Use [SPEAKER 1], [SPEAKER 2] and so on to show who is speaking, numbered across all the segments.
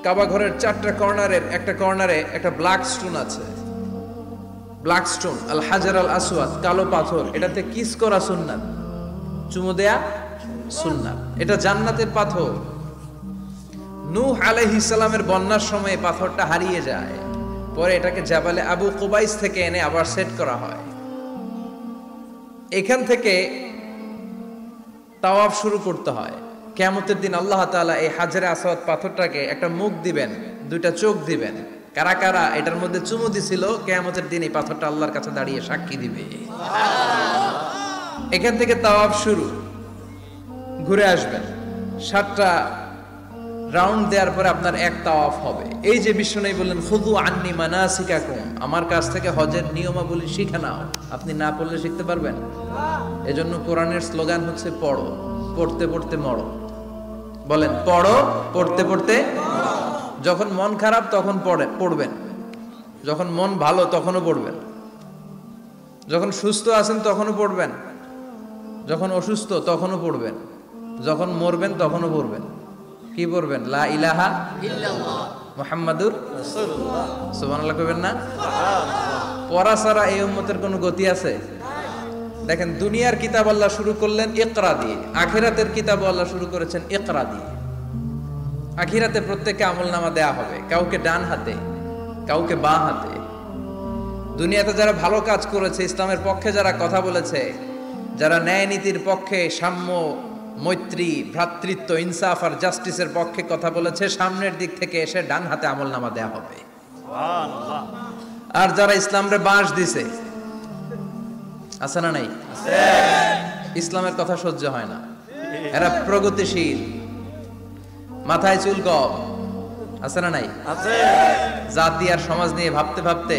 [SPEAKER 1] কাবা ঘরের 4টা কর্নারের একটা কর্নারে একটা ব্ল্যাক স্টোন আছে, ব্ল্যাক স্টোন, আল হাজার আল আসওয়াদ, কালো পাথর। এটাতে কিস করা সুন্নাত, চুমু দেয়া সুন্নাত। এটা জান্নাতের পাথর। নূহ আলাইহিস সালামের বন্যার সময় পাথরটা হারিয়ে যায়, পরে এটাকে জাবালে আবু কুবাইস থেকে এনে আবার সেট করা হয়। এখান থেকে তাওয়াফ শুরু করতে হয়। কিয়ামতের দিন আল্লাহ তাআলা এই হাজারে আসওয়াদ পাথরটাকে একটা মুখ দিবেন, দুইটা চোখ দিবেন। কারা কারা এটার মধ্যে চুমু দিছিল, কিয়ামতের দিন এই পাথরটা আল্লাহর কাছে দাঁড়িয়ে সাক্ষী দিবে। এখান থেকে তাওয়াফ শুরু। ঘুরে আসবেন, 7টা রাউন্ড দেওয়ার পরে আপনার এক তাওয়াফ হবে। এই যে বিশ্বনবী বললেন খুযু আন্নী মানাসিকাকুম, আমার কাছ থেকে হজের নিয়মাবলী শিখে নাও। আপনি না পড়লে শিখতে পারবেন? এজন্য কোরআনের স্লোগান হচ্ছে পড়ো, পড়তে পড়তে মরো। বলেন পড়ো, পড়তে পড়তে। যখন মন খারাপ তখন পড়বেন, যখন মন ভালো তখনও পড়বেন, যখন সুস্থ আছেন তখনও পড়বেন, যখন অসুস্থ তখনও পড়বেন, যখন মরবেন তখনও পড়বেন। কি পড়বেন? লা ইলাহা ইল্লাল্লাহ মুহাম্মাদুর রাসূলুল্লাহ। সুবহানাল্লাহ কইবেন না? পড়া ছাড়া এই উম্মতের কোনো গতি আছে? দেখেন, দুনিয়ার কিতাব আল্লাহ শুরু করলেন ইকরা দিয়ে, আখিরাতের কিতাব আল্লাহ শুরু করেছেন ইকরা দিয়ে। আখিরাতে প্রত্যেককে আমলনামা দেয়া হবে, কাউকে ডান হাতে, কাউকে বাঁ হাতে। দুনিয়াতে যারা ভালো কাজ করেছে, ইসলামের পক্ষে যারা কথা বলেছে, যারা ন্যায় নীতির পক্ষে, সাম্য, মৈত্রী, ভ্রাতৃত্ব, ইনসাফ আর জাস্টিসের পক্ষে কথা বলেছে, সামনের দিক থেকে এসে ডান হাতে আমলনামা দেয়া হবে। আর যারা ইসলামরে বাঁশ দিছে, আছে না নাই? ইসলামের কথা সহ্য হয় না, এরা প্রগতিশীল, মাথায় চুল কম, আছে না নাই? জাতি আর সমাজ নিয়ে ভাবতে ভাবতে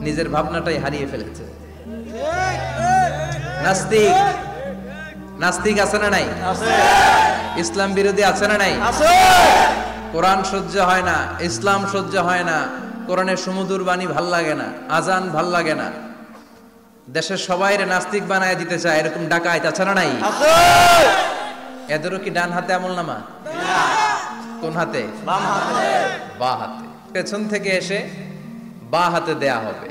[SPEAKER 1] নিজের ভাবনাটাই হারিয়ে ফেলেছে। নাস্তিক, নাস্তিক আছে না নাই? ইসলাম বিরোধী আছে না নাই? কোরআন সহ্য হয় না, ইসলাম সহ্য হয় না, কোরআনের সুমধুর বাণী ভাল লাগে না, আজান ভাল লাগে না, দেশের সবাইরে নাস্তিক বানায় দিতে চায়, এরকম ডাকাইত আছে না নাই? এদেরও কি ডান হাতে আমলনামা? কোন হাতে? বাঁ হাতে। পেছন থেকে এসে বাঁ হাতে দেয়া হবে।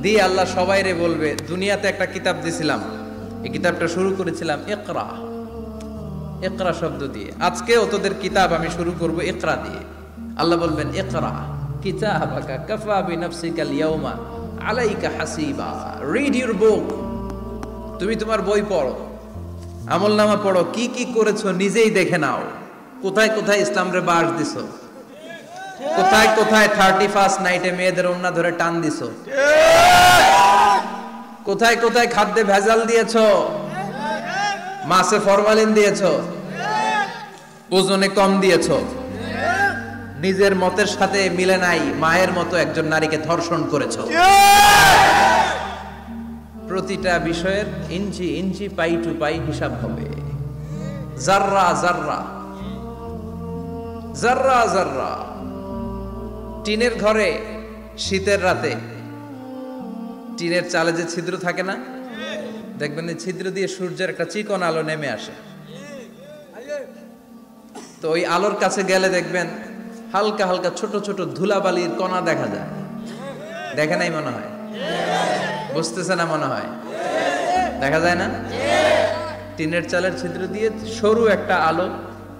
[SPEAKER 1] দিয়ে আল্লাহ সবাইরে বলবে, দুনিয়াতে একটা কিতাব দিছিলাম, এই কিতাবটা শুরু করেছিলাম ইকরা, ইকরা শব্দ দিয়ে। আজকেও তোদের কিতাব আমি শুরু করব ইকরা দিয়ে। আল্লাহ বলবেন ইকরা কিতাবাকা কাফা বিনাফসিকাল ইয়াউমা আলাইকা হাসিবা, রিড ইউর বুক। তুমি তোমার বই পড়ো, আমলনামা পড়ো, কি কি করেছো নিজেই দেখে নাও। কোথায় কোথায় ইসলামরে বাস দিছো, কোথায় কোথায় 31st নাইটে মেয়েদের ওন্না ধরে টান দিছো, কোথায় কোথায় খাদ্যে ভেজাল দিয়েছো, মাছে ফরমালিন দিয়েছো, ওজনে কম দিয়েছো, নিজের মতের সাথে মিলে নাই, মায়ের মতো একজন নারীকে ধর্ষণ করেছো। প্রতিটা বিষয়ের ইঞ্চি ইঞ্চি, পাই টু পাই হিসাব হবে। জাররা জাররা, জাররা জাররা। টিনের ঘরে শীতের রাতে টিনের চালে যে ছিদ্র থাকে না, দেখবেন এই ছিদ্র দিয়ে সূর্যের একটা চিকন আলো নেমে আসে। তো ওই আলোর কাছে গেলে দেখবেন হালকা হালকা ছোট ছোট ধুলাবালির কণা দেখা যায়। দেখে নাই মনে হয়? বুঝতেছে না মনে হয়? দেখা যায় না? টিনের চালের ছিদ্র দিয়ে সরু একটা আলো,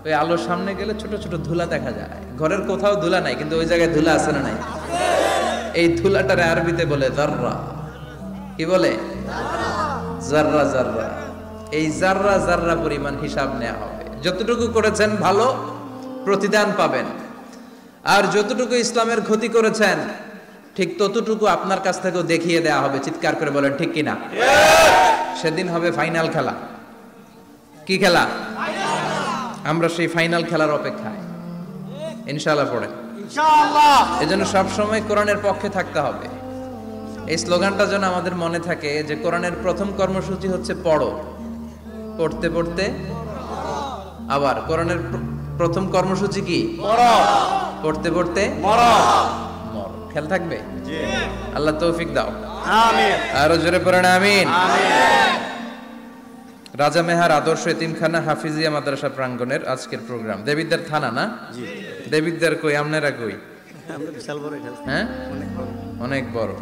[SPEAKER 1] ওই আলোর সামনে গেলে ছোট ছোট ধুলা দেখা যায়। ঘরের কোথাও ধুলা নাই, কিন্তু ওই জায়গায় ধুলা আছে না নাই? এই ধুলাটারে আরবিতে বলে জাররা। কি বলে? জাররা জাররা। এই জাররা জাররা পরিমাণ হিসাব নেওয়া হবে। যতটুকু করেছেন ভালো, প্রতিদান পাবেন। আর যতটুকু ইসলামের ক্ষতি করেছেন, ঠিক ততটুকু আপনার কাছ থেকেও দেখিয়ে দেওয়া হবে। চিৎকার করে বলেন ঠিক কিনা? সেদিন হবে ফাইনাল খেলা। কি খেলা? আমরা সেই ফাইনাল খেলার অপেক্ষায়। ইনশাআল্লাহ পড়েন, ইনশাআল্লাহ। এজন্য সব সময় কোরআনের পক্ষে থাকতে হবে। এই স্লোগানটা যেন আমাদের মনে থাকে যে কোরআনের প্রথম কর্মসূচি হচ্ছে পড়ো, পড়তে পড়তে। আবার কোরআনের প্রথম কর্মসূচি কি? পড়ো, পড়তে পড়তে মরো। মরো। খেয়াল থাকবে? জি। আল্লাহ তৌফিক দাও, আমিন। আরো জোরে পড়েন আমিন। আমিন। রাজা মেহার আদর্শ এতিমখানা হাফিজিয়া মাদ্রাসা প্রাঙ্গণের আজকের প্রোগ্রাম। দেবিদ্দার থানা না? দেবিদ্দার কই, আপনারা কই? হ্যাঁ, অনেক বড়।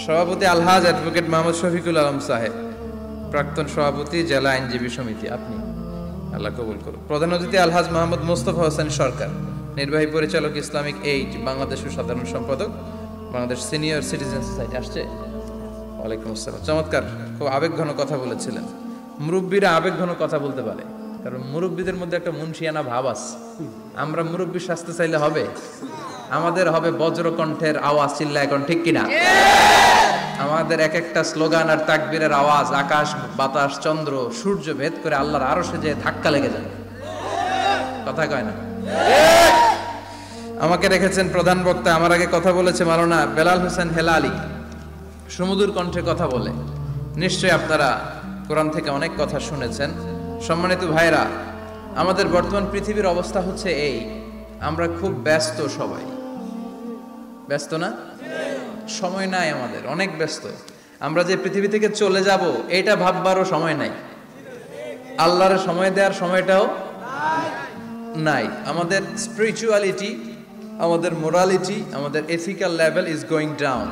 [SPEAKER 1] সভাপতি আলহাজ অ্যাডভোকেট মোহাম্মদ শফিকুল আলম সাহেব, প্রাক্তন সভাপতি জেলা আইনজীবী সমিতি, আপনি, আল্লাহ কবুল করুন। প্রধান অতিথি আলহাজ মোহাম্মদ মোস্তফা হোসেন সরকার, নির্বাহী পরিচালক ইসলামিক এইড বাংলাদেশ ও সাধারণ সম্পাদক বাংলাদেশ সিনিয়র সিটিজেন সোসাইটি। আসছে? ওয়ালাইকুম আসসালাম। চমৎকার, খুব আবেগঘন কথা বলেছিলেন। মুরব্বীরা আবেগঘন কথা বলতে পারে, কারণ মুরব্বীদের মধ্যে একটা মুন্সিয়ানা ভাব আছে। আমরা মুরব্বী শাস্তে চাইলে হবে? আমাদের হবে বজ্রকণ্ঠের আওয়াজ, চিল্লা এখন, ঠিক কিনা? আমাদের এক একটা স্লোগান আর তাকবীরের আওয়াজ আকাশ বাতাস চন্দ্র সূর্য ভেদ করে আল্লাহর আরশে যে ধাক্কা লেগে যাবে। কথা কয় না? আমাকে রেখেছেন প্রধান বক্তা। আমার আগে কথা বলেছে মাওলানা বেলাল হোসেন হেলালি, সুমধুর কণ্ঠে কথা বলে। নিশ্চয়ই আপনারা কোরআন থেকে অনেক কথা শুনেছেন। সম্মানিত ভাইরা, আমাদের বর্তমান পৃথিবীর অবস্থা হচ্ছে এই, আমরা খুব ব্যস্ত, সবাই ব্যস্ত না? সময় নাই আমাদের, অনেক ব্যস্ত। আমরা যে পৃথিবী থেকে চলে যাব এটা ভাববারও সময় নাই, আল্লাহর সময় দেওয়ার সময়টাও নাই। আমাদের স্পিরিচুয়ালিটি, আমাদের মোরালিটি, আমাদের ethical level is going down.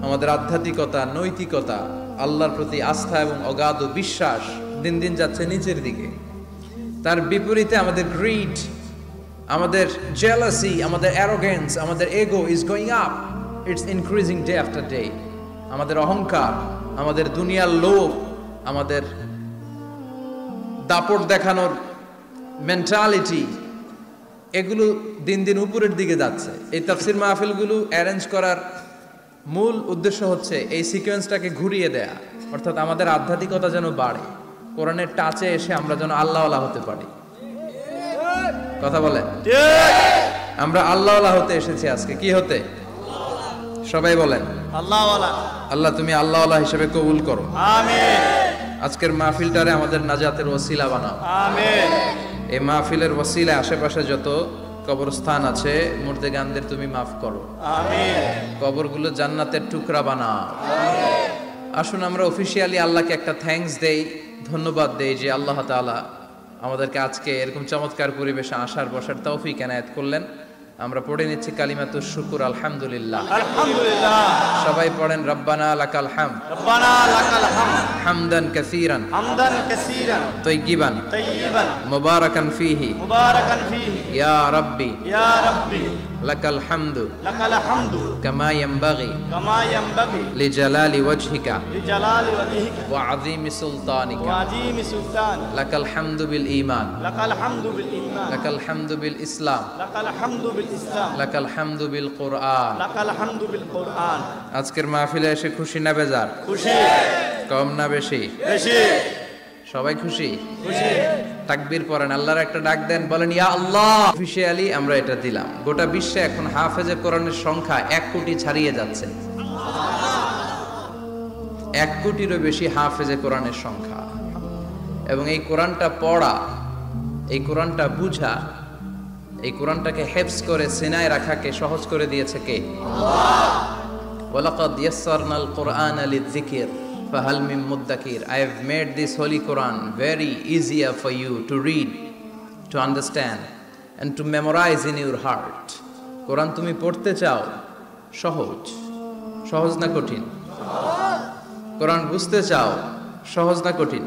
[SPEAKER 1] আমাদের আধ্যাত্মিকতা, নৈতিকতা, আল্লাহর প্রতি আস্থা এবং অগাধ বিশ্বাস দিন দিন যাচ্ছে নিচের দিকে। তার বিপরীতে আমাদের গ্রিড, আমাদের জেলাসি, আমাদের অ্যারোগেন্স, আমাদের এগো is going up, it's increasing day after day. আমাদের অহংকার, আমাদের দুনিয়ার লোভ, আমাদের দাপট দেখানোর মেন্টালিটি, এগুলো দিন দিন উপরের দিকে যাচ্ছে। এই তাফসির মাহফিলগুলো অ্যারেঞ্জ করার মূল উদ্দেশ্য হচ্ছে এই সিকোয়েন্সটাকে ঘুরিয়ে দেয়া, অর্থাৎ আমাদের আধ্যাত্মিকতা যেন বাড়ে, কোরআনের টাচে এসে আমরা যেন আল্লাহওয়ালা হতে পারি। কথা বলে? আমরা আল্লাহওয়ালা হতে এসেছি আজকে। কি হতে? সবাই বলেন আল্লাহওয়ালা। আল্লাহ তুমি আল্লাহওয়ালা হিসেবে কবুল করো, আমিন। আজকের মাহফিলটারে আমাদের নাজাতের ওসিলা বানাও, আমিন। এই মাহফিলের ওসিলা আশেপাশে যত কবরস্থান আছে, মুর্দেগানদের তুমি মাফ করো, আমিন। কবরগুলো জান্নাতের টুকরা বানাও, আমিন। আসুন আমরা অফিশিয়ালি আল্লাহকে একটা থ্যাঙ্কস দেই, ধন্যবাদ দেই যে আল্লাহ তাআলা আমাদেরকে আজকে এরকম চমৎকার পরিবেশে আসার বসার তৌফিক এনায়েত করলেন। আমরা পড়ে নিচ্ছি কালিমাতুশ শুকুর, আলহামদুলিল্লাহ। আলহামদুলিল্লাহ। সবাই পড়েন রব্বানা লাকাল হামদ, রব্বানা লাকাল হামদ, হামদান কাসীরান, হামদান কাসীরান, তাইয়িবান, তাইয়িবান, মুবারাকান ফীহি, মুবারাকান ফীহি, ইয়া রাব্বি, ইয়া রাব্বি, লাকাল হামদু, লাকাল হামদু, কামা ইয়ানবাগি, কামা ইয়ানবাগি, লিজালালি ওয়াজহিকা, লিজালালি ওয়াজহিকা, ওয়া আযীমি সুলতানিকা, ওয়া আযীমি সুলতানিকা, লাকাল হামদু বিল ঈমান, লাকাল হামদু বিল ঈমান, লাকাল হামদু বিল ইসলাম, লাকাল হামদু বিল ইসলাম, লাকাল হামদু বিল কুরআন, লাকাল হামদু বিল কুরআন। আজকের মাহফিলে এসে খুশি না বেজার? খুশি। কম না বেশি? বেশি। সবাই খুশি? খুশি। তাকবীর পড়েন, আল্লাহর একটা ডাক দেন, বলেন ইয়া আল্লাহ। অফিশিয়ালি আমরা এটা দিলাম। গোটা বিশ্বে এখন হাফেজে কোরআনের সংখ্যা 1 কোটি ছাড়িয়ে যাচ্ছে। 1 কোটিরও বেশি হাফেজে কোরআনের সংখ্যা। এবং এই কোরআনটা পড়া, এই কোরআনটা বুঝা, এই কোরআনটাকে হেফজ করে সিনায় রাখাকে সহজ করে দিয়েছে কে? আল্লাহ। ওয়ালাকাদ ইয়াসসারনাল কুরআনা লিযিকর ফাহাল মিন মুদ্দাকির। I have made this holy Quran very easier for you to read, to understand and to memorize in your heart. কোরআন তুমি পড়তে চাও, সহজ। সহজ না কঠিন? কোরআন বুঝতে চাও, সহজ না কঠিন?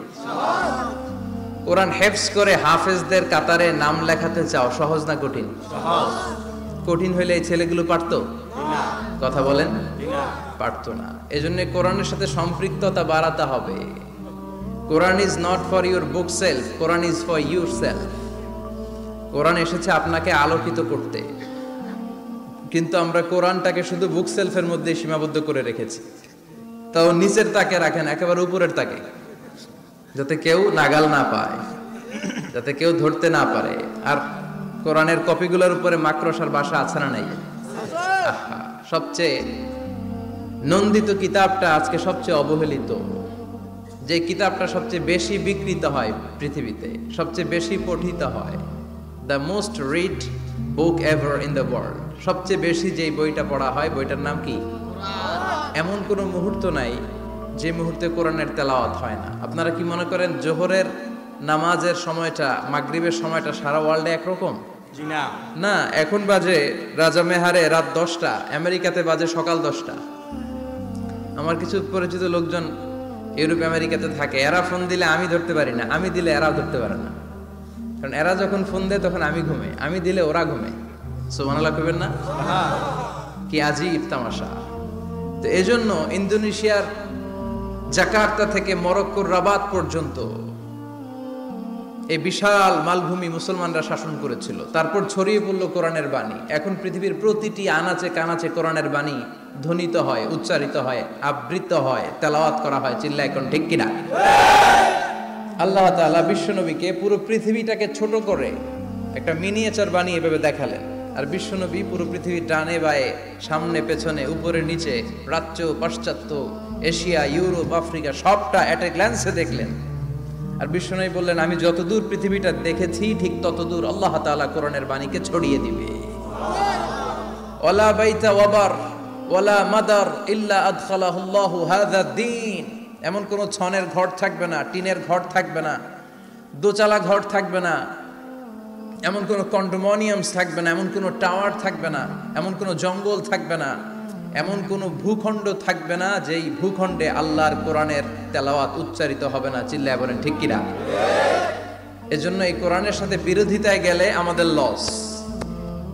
[SPEAKER 1] কোরআন হেফজ করে হাফেজদের কাতারে নাম লেখাতে চাও, সহজ না কঠিন? কঠিন হইলে এই ছেলেগুলো পারতো? কথা বলেন, পারতো না। এজন্য কোরআনের সাথে সম্পৃক্ততা বাড়াতে হবে। Quran is not for your bookshelf, Quran is for yourself. Quran এসেছে আপনাকে আলোকিত করতে, কিন্তু আমরা কোরআনটাকে শুধু বুক সেলফের মধ্যে সীমাবদ্ধ করে রেখেছি। তাও নিচের তাকে রাখেন, একেবারে উপরের তাকে, যাতে কেউ নাগাল না পায়, যাতে কেউ ধরতে না পারে। আর কোরআনের কপিগুলোর উপরে মাকড়সার বাসা আছে না নাই? সবচেয়ে নন্দিত কিতাবটা আজকে সবচেয়ে অবহেলিত, যে কিতাবটা সবচেয়ে বেশি বিকৃত হয় পৃথিবীতে, সবচেয়ে বেশি পঠিত হয়, the most read book ever in the world, সবচেয়ে বেশি যেই বইটা পড়া হয় বইটার নাম কি? এমন কোনো মুহূর্ত নাই যে মুহূর্তে কোরআনের তেলাওয়াত হয় না। আপনারা কি মনে করেন জোহরের নামাজের সময়টা মাগরিবের সময়টা সারা ওয়ার্ল্ডে একরকম? না, এখন বাজে রাজা মেহারে রাত 10টা, আমেরিকাতে বাজে সকাল 10টা। আমার কিছু পরিচিত লোকজন ইউরোপ আমেরিকাতে থাকে, এরা ফোন দিলে আমি ধরতে পারি না, আমি দিলে এরাও ধরতে পারে না। কারণ এরা যখন ফোন দেয় তখন আমি ঘুমে, আমি দিলে ওরা ঘুমে। সুবহানাল্লাহ কইবেন না? কি আজীব তামাশা। তো এজন্য ইন্দোনেশিয়ার জাকার্তা থেকে মরক্কোর রাবাত পর্যন্ত এই বিশাল মালভূমি মুসলমানরা শাসন করেছিল। তারপর ছড়িয়ে পড়লো কোরআনের বাণী। এখন পৃথিবীর প্রতিটি আনাচে কানাচে কোরআনের বাণী ধ্বনিত হয়, উচ্চারিত হয়, আবৃত্ত হয়, তেলাওয়াত করা হয়। চিল্লা এখন ঠিক কিনা? আল্লাহ তাআলা বিশ্বনবীকে পুরো পৃথিবীটাকে ছোট করে একটা মিনিয়েচার বানিয়ে এভাবে দেখালেন। আর বিশ্বনবী পুরো পৃথিবীর ডানে বায়ে, সামনে পেছনে, উপরে নিচে, প্রাচ্য পাশ্চাত্য, এশিয়া, ইউরোপ, আফ্রিকা সবটা এট এ গ্ল্যান্সে দেখলেন। আর বিশ্বনবী বললেন, আমি যতদূর পৃথিবীটা দেখেছি ঠিক ততদূর আল্লাহ তাআলা কোরআনের বাণীকে ছড়িয়ে দিবে। ওয়ালা বাইতা ওয়াবার ওয়ালা মাদার ইল্লা আদখালাহুল্লাহু হাযা দ্বীন। এমন কোন ছনের ঘর থাকবে না, টিনের ঘর থাকবে না, দোচালা ঘর থাকবে না, এমন কোন কন্ডোমিনিয়ামস থাকবে না, এমন কোন টাওয়ার থাকবে না, এমন কোন জঙ্গল থাকবে না, এমন কোন ভূখণ্ড থাকবে না যেই ভূখণ্ডে আল্লাহর কোরআনের তেলাওয়াত উচ্চারিত হবে না। চিল্লায় বলেন ঠিক কিনা? এজন্য এই কোরআনের সাথে বিরোধিতায় গেলে আমাদের লস,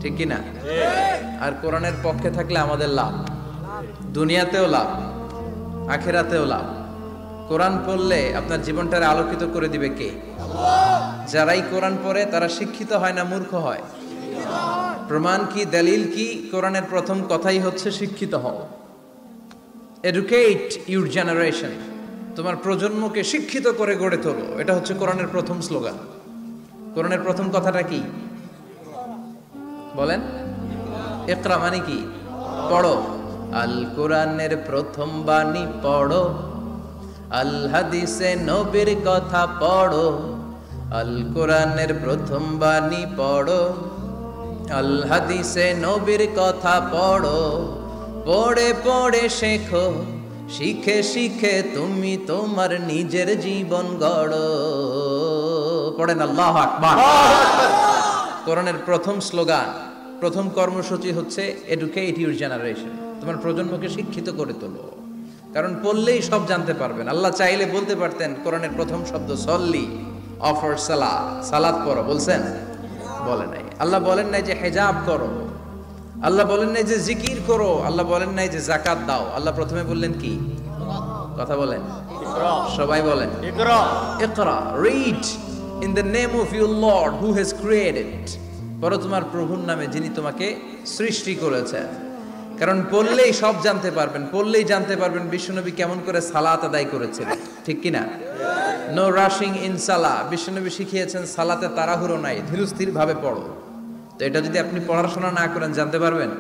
[SPEAKER 1] ঠিক কিনা? আর কোরআনের পক্ষে থাকলে আমাদের লাভ, দুনিয়াতেও লাভ, আখিরাতেও লাভ। কোরআন পড়লে আপনার জীবনটারে আলোকিত করে দিবে কে? যারাই কোরআন পড়ে তারা শিক্ষিত হয় না মূর্খ হয়? প্রমাণ কি, দলিল কি? কোরআনের প্রথম কথাই হচ্ছে শিক্ষিত হও। এডুকেট ইউর জেনারেশন, তোমার প্রজন্মকে শিক্ষিত করে গড়ে তোলো। এটা হচ্ছে কোরআনের প্রথম স্লোগান। কোরআনের প্রথম কথাটা কি বলেন? ইকরা মানে কি? পড়ো। আল কোরআনের প্রথম বাণী পড়ো, আল হাদিসে নবীর কথা পড়ো। আল কোরআনের প্রথম বাণী পড়ো, আল হাদিসে নবীর কথা পড়ো। পড়ে পড়ে শেখো, শিখে শিখে তুমি তোমার নিজের জীবন গড়ো। পড়েন আল্লাহু আকবার। কোরআনের প্রথম স্লোগান, প্রথম কর্মসূচি হচ্ছে এডুকেট ইউর জেনারেশন, তোমার প্রজন্মকে শিক্ষিত করে তোলো। কারণ পড়লেই সব জানতে পারবেন। আল্লাহ চাইলে বলতে পারতেন কোরআনের প্রথম শব্দ সল্লি, অফার সালাত, সালাত পড়ো, বলছেন? বলে নাই। আল্লাহ বলেন নাই যে হিজাব করো, আল্লাহ বলেন নাই যে জিকির করো, আল্লাহ বলেন নাই যে যাকাত দাও। আল্লাহ প্রথমে বললেন কি? কথা বলেন, সবাই বলেন ইকরা। ইকরা, read in the name of your lord who has created. পড়ো তোমার প্রভুর নামে যিনি তোমাকে সৃষ্টি করেছেন। কারণ পড়লেই সব জানতে পারবেন, পড়লেই জানতে পারবেন বিশ্বনবী কেমন করে সালাত আদায় করেছিলেন, ঠিক কিনা? নো রাশিং ইন সালাহ। বিশ্বনবী শিখিয়েছেন সালাতে তাড়াহুড়ো নাই, ধীরস্থির ভাবে পড়ো। তো এটা যদি আপনি পড়াশোনা না করেন জানতে পারবেন?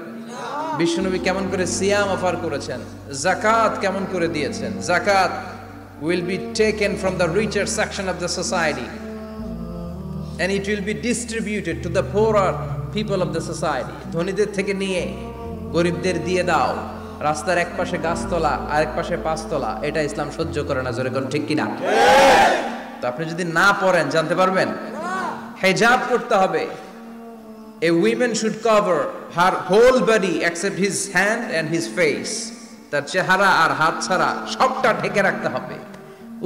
[SPEAKER 1] বিশ্বনবী কেমন করে সিয়াম অফার করেছেন, যাকাত কেমন করে দিয়েছেন। যাকাত will be taken from the richer section of the society and it will be distributed to the poorer people of the society. ধনীদের থেকে নিয়ে গরিবদের দিয়ে দাও। রাস্তার এক পাশে গাছতলা আর এক পাশে পাঁচতলা, এটা ইসলাম সহ্য করে না। জোরে কোন ঠিক কিনা? তো আপনি যদি না পড়েন জানতে পারবেন? হিজাব করতে হবে। A woman should cover her whole body except his hand and his face. তার চেহারা আর হাত ছাড়া সবটা ঢেকে রাখতে হবে।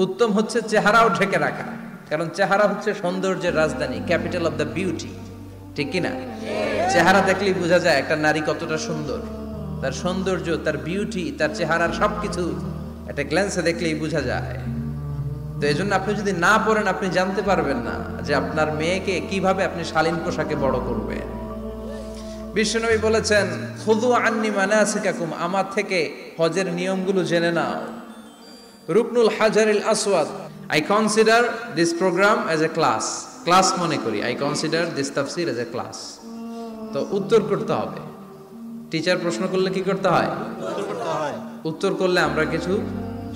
[SPEAKER 1] উত্তম হচ্ছে চেহারাও ঢেকে রাখা, কারণ চেহারা হচ্ছে সৌন্দর্যের রাজধানী, ক্যাপিটাল অফ দ্য বিউটি, ঠিক কিনা? চেহারা দেখলেই বোঝা যায় একটা নারী কতটা সুন্দর। তার সৌন্দর্য, তার বিউটি, তার চেহারার সবকিছু একটা গ্ল্যান্সে দেখলেই বোঝা যায়। তো এই জন্য আপনি যদি না পড়েন আপনি জানতে পারবেন না যে আপনার মেয়েকে কিভাবে আপনি শালীন পোশাকে বড় করবেন। বিশ্বনবী বলেছেন, খুযু আন্নি মানাসিকাকুম, আমার থেকে হজের নিয়মগুলো জেনে নাও। রুকনুল হাজারিল আসওয়াদ, I consider this program as a class. Class মনে করি, আই কনসিডার দিস তাফসির অ্যাজ এ ক্লাস। তো উত্তর করতে হবে। টিচার প্রশ্ন করলে কি করতে হয়? উত্তর করলে আমরা কিছু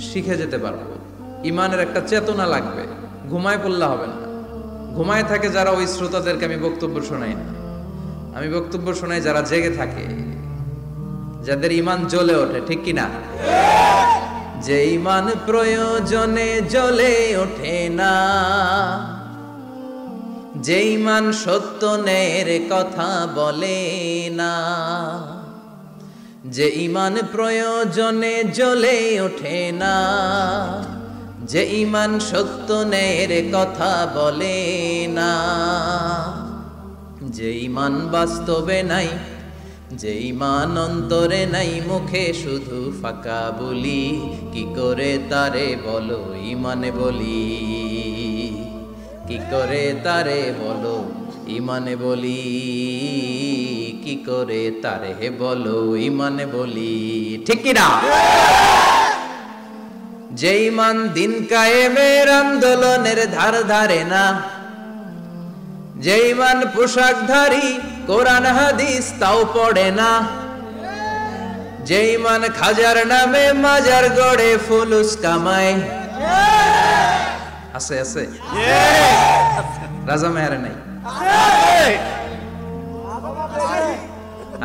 [SPEAKER 1] শিখে যেতে পারবো। ইমানের একটা চেতনা লাগবে। ঘুমায় পড়লে হবে না। ঘুমায় থাকে যারা, ওই শ্রোতাদেরকে আমি বক্তব্য শোনাই না। আমি বক্তব্য শোনাই যারা জেগে থাকে, যাদের ইমান জ্বলে ওঠে, ঠিক কিনা? যে ইমান প্রয়োজনে জ্বলে ওঠে না, যে ইমান সত্য ন্যায়ের কথা বলে না, যে ইমান প্রয়োজনে জ্বলে ওঠে না, যে ইমান সত্য ন্যায়ের কথা বলে না, যে ইমান বাস্তবে নাই, যে ইমান অন্তরে নাই, মুখে শুধু ফাঁকা বলি, কি করে তারে বলো ইমানে বলি, কি করে তারে বলো ইমানে বলি, কি করে তারে বলো ইমানে বলি, ঠিক কি না? যে ইমান দিন কায়েমের আন্দোলনের ধার ধারে না, যে ইমান পোশাকধারী কোরআন হাদিস তাও পড়ে না, যে ইমান খাজার নামে মাজার গড়ে ফুলুস কামায়, আছে আছে রাজা মেহারে নাই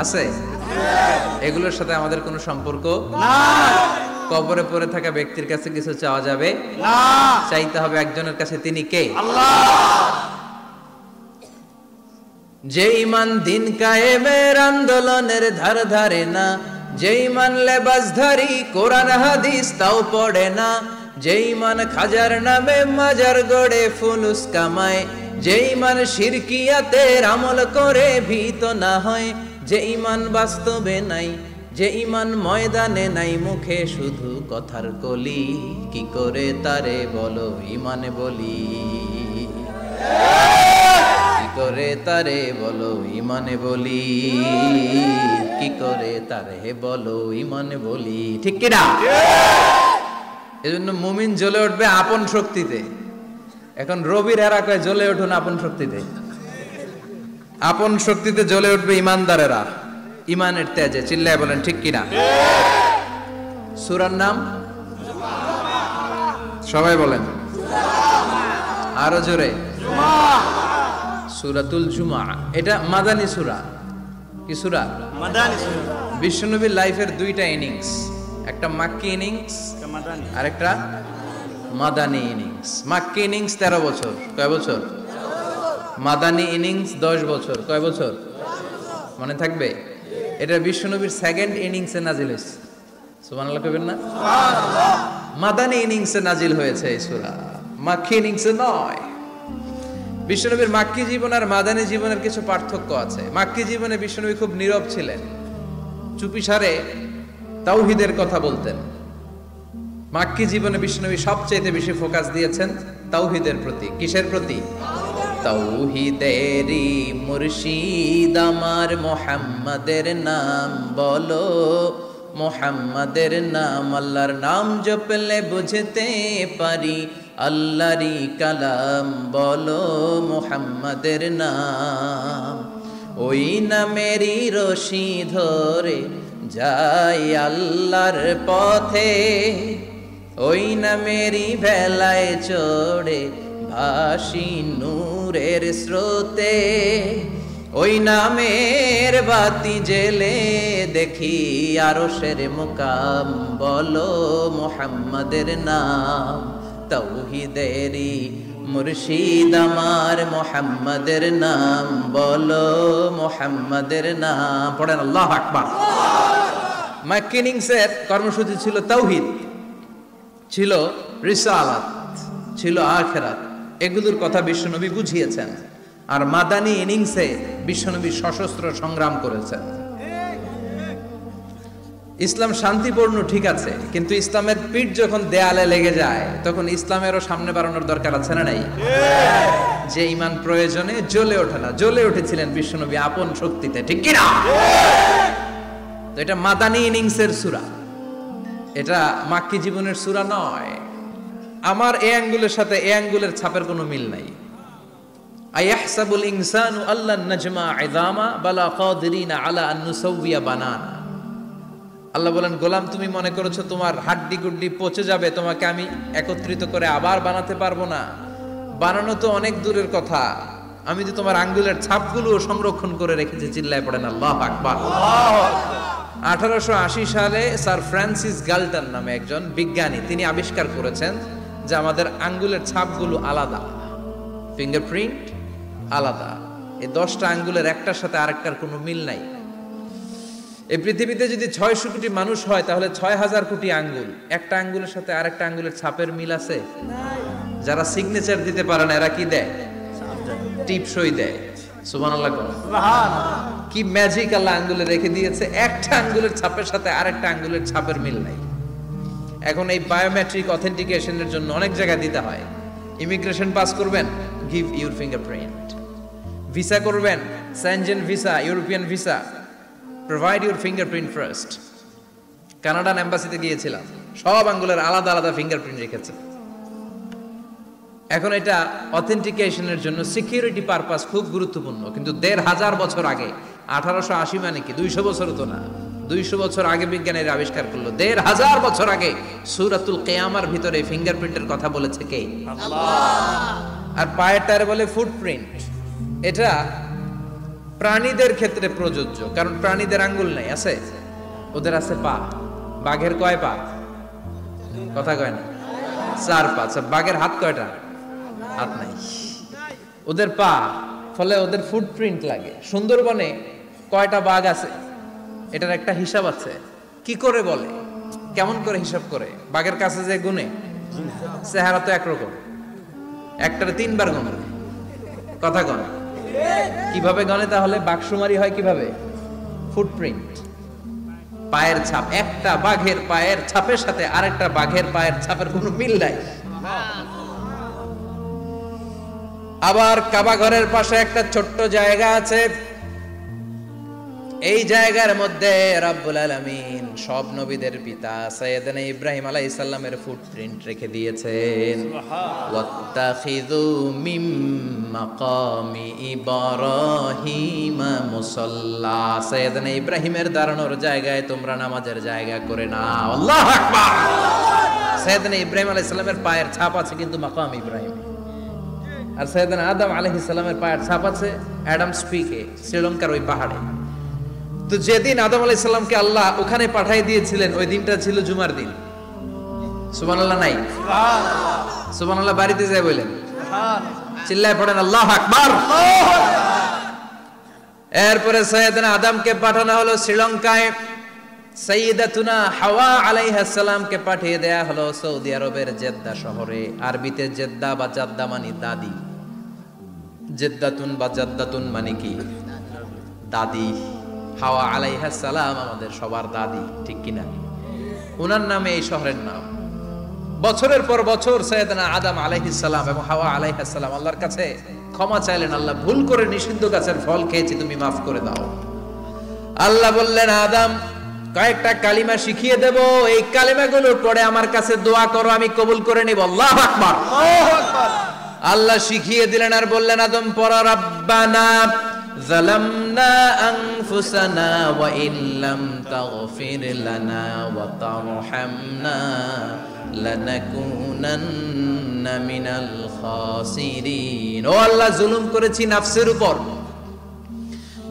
[SPEAKER 1] আছে, এগুলোর সাথে আমাদের কোনো সম্পর্ক না। কবরে পড়ে থাকা ব্যক্তির কাছে কিছু চাওয়া যাবে না, চাইতে হবে একজনের কাছে, তিনি কে? আল্লাহ। যে ইমান দিন কায়েমের আন্দোলনের ধার ধারে না, যে ইমান লেবাসধারী কোরআন হাদিস তাও পড়ে না, যে ইমান খাজার নামে মাজার গড়ে ফুলুস কামায়, যে ইমান শিরকিয়াতের আমল করে ভীত না হয়, যে ইমান বাস্তবে নাই, যে ইমান ময়দানে নাই, মুখে শুধু কথার কলি, কি করে তারে বলো ইমানে বলি, কি করে তারে বলো ইমানে বলি, কি করে তারে বলো ইমানে বলি, ঠিক কি না? এজন্য মুমিন জ্বলে উঠবে আপন শক্তিতে। এখন রবির এরা কয় জ্বলে উঠুন আপন শক্তিতে, আপন শক্তিতে জ্বলে উঠবে ইমানদারেরা ইমানের তেজে, চিল্লায় বলেন ঠিক কিনা? সূরার নাম সবাই বলেন আরো জোরে, সূরাতুল জুমআ। এটা মাদানী সূরা। কি সূরা? মাদানী সূরা। বিশ্বনবীর লাইফের দুইটা ইনিংস, একটা মাক্কি ইনিংস আর একটা মাদানী ইনিংস। মাক্কি ইনিংস 13 বছর, কয় বছর? মাদানী ইনিংস 10 বছর, কয় বছর? মনে থাকবে? এটা বিশ্বনবীর সেকেন্ড ইনিংসে নাজিল হয়েছে, সুবহানাল্লাহ কইবেন না? মাদানী ইনিংসে নাজিল হয়েছে এই সূরা, মাক্কি ইনিংসে নয়। বিশ্বনবীর মাক্কি জীবন আর মাদানী জীবনের কিছু পার্থক্য আছে। মাক্কি জীবনে বিশ্বনবী খুব নীরব ছিলেন, চুপিসারে তাওহীদের কথা বলতেন। মাক্কি জীবনে বিশ্বনবী সবচেয়ে বেশি ফোকাস দিয়েছেন তাওহীদের প্রতি। কিসের প্রতি? তাওহীদেরই মুর্শিদ আমার মুহাম্মাদের নাম বলো, মুহাম্মাদের নাম, আল্লাহর নাম জপলে বুঝতে পারি আল্লাহরই কালাম বলো, মুহাম্মাদের নাম। ওই নামেরই রশি ধরে যাই আল্লাহর পথে, ওই নামেরই ভেলায় চড়ে ভাসি নূরের স্রোতে, ওই নামের বাতি জেলে দেখি আরশের মুকাম বলো, মুহাম্মাদের নাম। তাওহীদেরই মুর্শিদ আমার মুহাম্মাদের নাম বলো, মুহাম্মাদের নাম। পড়েন আল্লাহু আকবার। মাক্কি ইনিংসের কর্মসূচি ছিল তাওহীদ, ছিল রিসালাত, ছিল আখিরাত, এগুলোর কথা বিশ্বনবী বুঝিয়েছেন। আর মাদানী ইনিংসে বিশ্বনবী সশস্ত্র সংগ্রাম করেছেন। ইসলাম শান্তিপূর্ণ ঠিক আছে, কিন্তু ইসলামের পিঠ যখন দেয়ালে লেগে যায় তখন ইসলামেরও সামনে বাড়ানোর দরকার আছে না নাই? যে ঈমান প্রয়োজনে জ্বলে ওঠে না, জ্বলে উঠেছিলেন বিশ্বনবী আপন শক্তিতে, ঠিক কি না? তো এটা মাদানী ইনিংসের সূরা, এটা মাক্কি জীবনের সূরা নয়। আমার এই আঙ্গুলের সাথে এই আঙ্গুলের ছাপের কোনো মিল নাই। আয়াহসাবুল ইনসানু আল্লান নাজমা ইযামা বালা কাদিরিনা আলা আন নুসাউবিয়া বানানা। আল্লাহ বলেন, গোলাম তুমি মনে করেছো তোমার হাড্ডি গুড্ডি পচে যাবে, তোমাকে আমি একত্রিত করে আবার বানাতে পারবো না? বানানো তো অনেক দূরের কথা, আমি তো তোমার আঙ্গুলের ছাপগুলো সংরক্ষণ করে রেখেছি। চিল্লায় পড়েন আল্লাহু আকবার। 1880 সালে স্যার ফ্রান্সিস গাল্টন নামে একজন বিজ্ঞানী তিনি আবিষ্কার করেছেন যে আমাদের আঙ্গুলের ছাপগুলো আলাদা, ফিঙ্গারপ্রিন্ট আলাদা। এই 10টা আঙ্গুলের একটার সাথে আরেকটার কোনো মিল নাই। এই পৃথিবীতে যদি 600 কোটি মানুষ হয় তাহলে 6000 কোটি আঙ্গুল, একটা আঙ্গুলের সাথে আরেকটা আঙ্গুলের ছাপের মিল আছে? যারা সিগনেচার দিতে পারে না এরা কি দেয়? টিপসই দেয়। সুবহানাল্লাহ। কি ম্যাজিক আল্লাহ আঙ্গুলে রেখে দিয়েছে, একটা আঙ্গুলের ছাপের সাথে আরেকটা আঙ্গুলের ছাপের মিল নাই। এখন এই বায়োমেট্রিক অথেন্টিকেশনের জন্য অনেক জায়গায় দিতে হয়। ইমিগ্রেশন পাস করবেন, গিভ ইউর ফিঙ্গারপ্রিন্ট। ভিসা করবেন, Schengen visa, European visa, provide your fingerprint first. Canadian এম্বাসিতে গিয়েছিলাম, সব আঙ্গুলের আলাদা আলাদা ফিঙ্গারপ্রিন্ট রেখেছে। এখন এটা অথেন্টিকেশনের জন্য সিকিউরিটি পারপাস খুব গুরুত্বপূর্ণ। কিন্তু 1500 বছর আগে, 1880 মানে কি 200 বছর তো না, 200 বছর আগে বিজ্ঞানীরা আবিষ্কার করলো। 1500 বছর আগে সূরাতুল কিয়ামার ভিতরে ফিঙ্গারপ্রিন্টের কথা বলেছে কে? আল্লাহ। আর পায়ের টারে বলে ফুটপ্রিন্ট। এটা প্রাণীদের ক্ষেত্রে প্রযোজ্য, কারণ প্রাণীদের আঙ্গুল নাই, আছে? ওদের আছে পা। বাঘের কয় পা? কথা কয় না, 4 পা। বাঘের হাত কয়টা? হাত নাই, ওদের পা। ফলে ওদের ফুটপ্রিন্ট লাগে। সুন্দরবনে কয়টা বাঘ আছে এটার একটা হিসাব আছে। কি করে বলে, কেমন করে হিসাব করে? বাঘের কাছে যে গুনে, চেহারা তো একরকম, একটার 3 বার গুনে। কথা গনে কিভাবে গনে? তাহলে বাঘসুমারি হয় কিভাবে? ফুটপ্রিন্ট, পায়ের ছাপ। একটা বাঘের পায়ের ছাপের সাথে আরেকটা বাঘের পায়ের ছাপের কোনো মিল নাই। আবার কাবা ঘরের পাশে একটা ছোট্ট জায়গা আছে, এই জায়গার মধ্যে রব্বুল আলামিন সব নবীদের পিতা সাইয়েদনা ইব্রাহিম আলাইহিস সালামের ফুটপ্রিন্ট রেখে দিয়েছেন। ওয়াত্তাখিযু মিম মাকামি ইব্রাহিম মুসাল্লা, সাইয়েদনা ইব্রাহিমের দাঁড়ানোর জায়গায় তোমরা নামাজের জায়গা করে নাও। আল্লাহু আকবার। সাইয়েদনা ইব্রাহিম আলাইহিস সালামের পায়ের ছাপ আছে কিন্তু মাকাম ইব্রাহিম। আর সাইয়েদনা আদম আলাইহিস সালামের পায়ের ছাপ আছে অ্যাডামস পিকে, শ্রীলঙ্কার ওই পাহাড়ে। তো যেদিন আদম আলাইহিস সালামকে আল্লাহ ওখানে পাঠিয়ে দিয়েছিলেন ওই দিনটা ছিল জুমার দিন। সুবহানাল্লাহ নাই? সুবহানাল্লাহ। সুবহানাল্লাহ বাড়িতে যায় বলেন, চিল্লায় পড়েন আল্লাহু আকবার। এরপরে সাইয়েদনা আদমকে পাঠানো হলো শ্রীলঙ্কায়, সাইয়্যিদাতুনা হাওয়া আলাইহিস সালামকে পাঠিয়ে দেয়া হলো সৌদি আরবের জেদ্দা শহরে। আরবিতে জেদ্দা বা জাদ্দা মানে দাদি, জেদ্দাতুন বা জাদ্দাতুন মানে কি? দাদি। হাওয়া আলাইহিস সালাম আমাদের সবার দাদি, ঠিক কিনা? ওনার নামে এই শহরের নাম। বছরের পর বছর সাইয়েদনা আদম আলাইহিস সালাম এবং হাওয়া আলাইহিস সালাম আল্লাহর কাছে ক্ষমা চাইলেন, আল্লাহ ভুল করে নিষিদ্ধ গাছের ফল খেয়েছি, তুমি মাফ করে দাও। আল্লাহ বললেন, আদম কয়েকটা কালিমা শিখিয়ে দেব, এই কালিমাগুলো পড়ে আমার কাছে দোয়া করো, আমি কবুল করে নিব। আল্লাহু আকবার। আল্লাহ শিখিয়ে দিলেন আর বললেন, আদম পড়ো, রাব্বানা যালামনা আনফুসানা ওয়া ইল্লাম তাগফির লানা ওয়া তারহামনা লানাকুনান্না মিনাল খাসিরিন। ও আল্লাহ, জুলুম করেছি নাফসের উপর,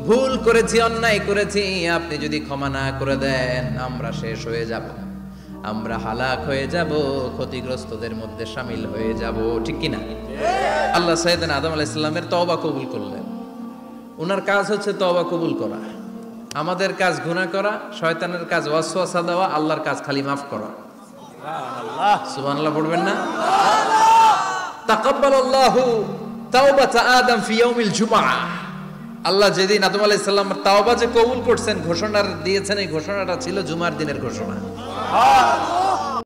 [SPEAKER 1] ভুল করেছি, অন্যায় করেছি, আপনি যদি ক্ষমা না করে দেন আমরা শেষ হয়ে যাব, আমরা হালাক হয়ে যাব, ক্ষতিগ্রস্তদের মধ্যে শামিল হয়ে যাব, ঠিক কিনা? আল্লাহ সাইয়েদনা আদম আলাইহিস সালামের তওবা কবুল করলেন। ওনার কাজ হচ্ছে তওবা কবুল করা, আমাদের কাজ গুনাহ করা, শয়তানের কাজ ওয়াসওয়াসা দেওয়া, আল্লাহর কাজ খালি মাফ করা। সুবহানাল্লাহ। সুবহানাল্লাহ পড়বেন না? তাকাব্বালাল্লাহু তাওবাতা আদম ফি ইয়াউমিল জুমআহ। আল্লাহ যেদিন আদম আলাইহিস সালাম তাওবা যে কবুল করছেন, ঘোষণা দিয়েছেন, এই ঘোষণাটা ছিল জুমার দিনের ঘোষণা।